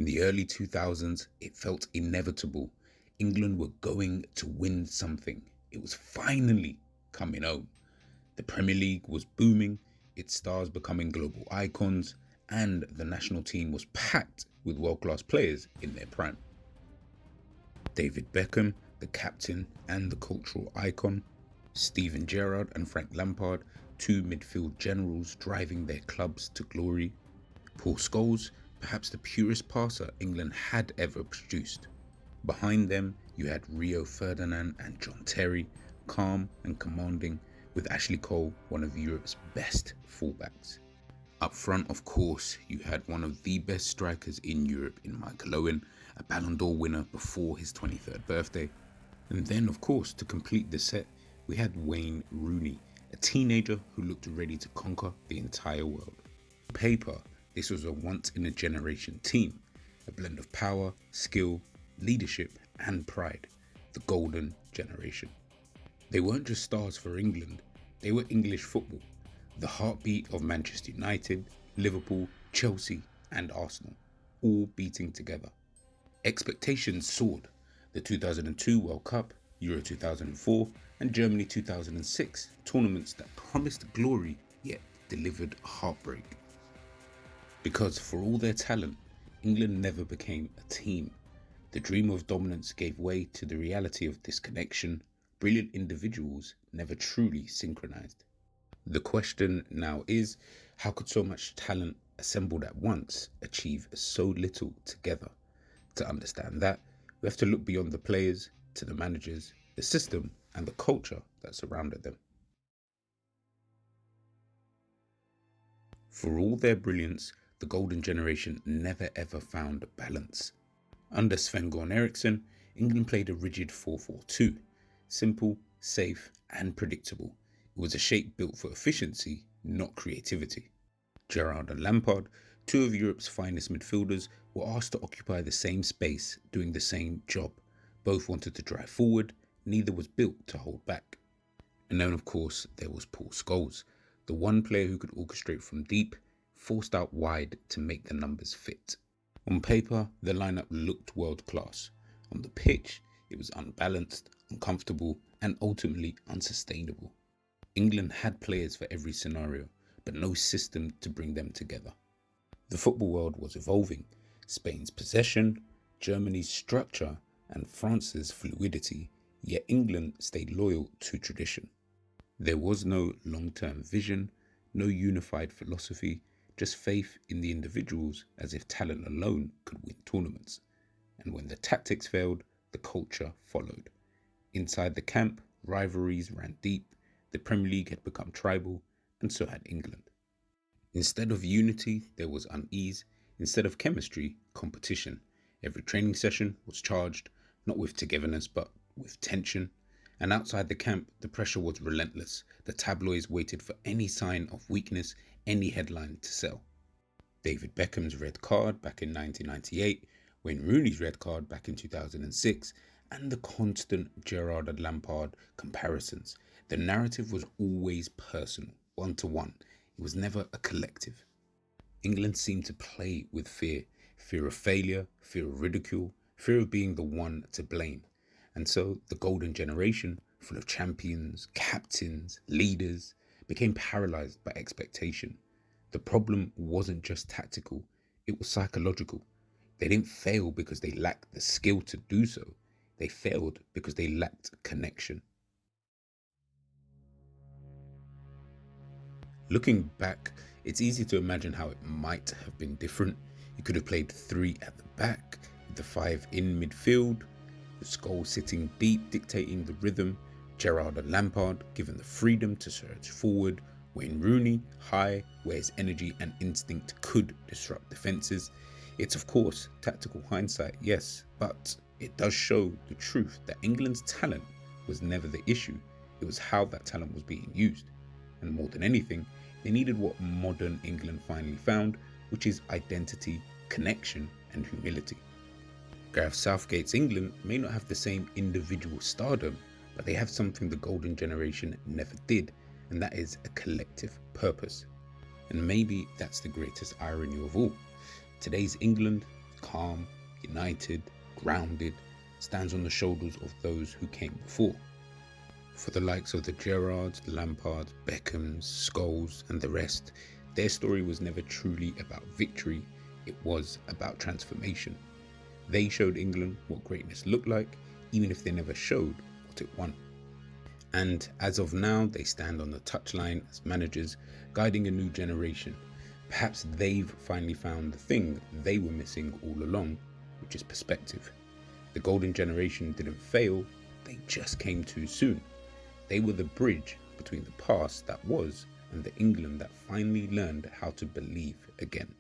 In the early 2000s, it felt inevitable. England were going to win something. It was finally coming home. The Premier League was booming, its stars becoming global icons, and the national team was packed with world-class players in their prime. David Beckham, the captain and the cultural icon, Steven Gerrard and Frank Lampard, two midfield generals driving their clubs to glory, Paul Scholes, perhaps the purest passer England had ever produced. Behind them, you had Rio Ferdinand and John Terry, calm and commanding, with Ashley Cole, one of Europe's best fullbacks. Up front, of course, you had one of the best strikers in Europe in Michael Owen, a Ballon d'Or winner before his 23rd birthday. And then, of course, to complete the set, we had Wayne Rooney, a teenager who looked ready to conquer the entire world. On paper, this was a once-in-a-generation team, a blend of power, skill, leadership and pride, the golden generation. They weren't just stars for England, they were English football, the heartbeat of Manchester United, Liverpool, Chelsea and Arsenal, all beating together. Expectations soared. The 2002 World Cup, Euro 2004 and Germany 2006, tournaments that promised glory yet delivered heartbreak. Because for all their talent, England never became a team. The dream of dominance gave way to the reality of disconnection. Brilliant individuals never truly synchronized. The question now is, how could so much talent assembled at once achieve so little together? To understand that, we have to look beyond the players to the managers, the system, and the culture that surrounded them. For all their brilliance, the golden generation never ever found balance. Under Sven-Göran Eriksson, England played a rigid 4-4-2, simple, safe, and predictable. It was a shape built for efficiency, not creativity. Gerrard and Lampard, two of Europe's finest midfielders, were asked to occupy the same space, doing the same job. Both wanted to drive forward, neither was built to hold back. And then, of course, there was Paul Scholes, the one player who could orchestrate from deep, forced out wide to make the numbers fit. On paper, the lineup looked world-class. On the pitch, it was unbalanced, uncomfortable, and ultimately unsustainable. England had players for every scenario, but no system to bring them together. The football world was evolving. Spain's possession, Germany's structure, and France's fluidity, yet England stayed loyal to tradition. There was no long-term vision, no unified philosophy, just faith in the individuals as if talent alone could win tournaments. And when the tactics failed, the culture followed. Inside the camp, rivalries ran deep, the Premier League had become tribal, and so had England. Instead of unity, there was unease. Instead of chemistry, competition. Every training session was charged, not with togetherness, but with tension. And outside the camp, the pressure was relentless. The tabloids waited for any sign of weakness, any headline to sell. David Beckham's red card back in 1998, Wayne Rooney's red card back in 2006, and the constant Gerrard and Lampard comparisons. The narrative was always personal, one-to-one. It was never a collective. England seemed to play with fear of failure, fear of ridicule, fear of being the one to blame. And so the golden generation, full of champions, captains, leaders, became paralyzed by expectation. The problem wasn't just tactical, it was psychological. They didn't fail because they lacked the skill to do so. They failed because they lacked connection. Looking back, it's easy to imagine how it might have been different. You could have played three at the back, with the five in midfield, the Scholes sitting deep, dictating the rhythm, Gerrard and Lampard given the freedom to surge forward, Wayne Rooney high, where his energy and instinct could disrupt defences. It's of course tactical hindsight, yes, but it does show the truth that England's talent was never the issue. It was how that talent was being used. And more than anything, they needed what modern England finally found, which is identity, connection, and humility. Gareth Southgate's England may not have the same individual stardom, but they have something the golden generation never did, and that is a collective purpose. And maybe that's the greatest irony of all. Today's England calm, united, grounded, stands on the shoulders of those who came before. For the likes of the Gerrards, the Lampards, Beckhams, Scholes and the rest, their story was never truly about victory, it was about transformation. They showed England what greatness looked like, even if they never showed what it won. And as of now, they stand on the touchline as managers, guiding a new generation. Perhaps they've finally found the thing they were missing all along, which is perspective. The golden generation didn't fail, they just came too soon. They were the bridge between the past that was and the England that finally learned how to believe again.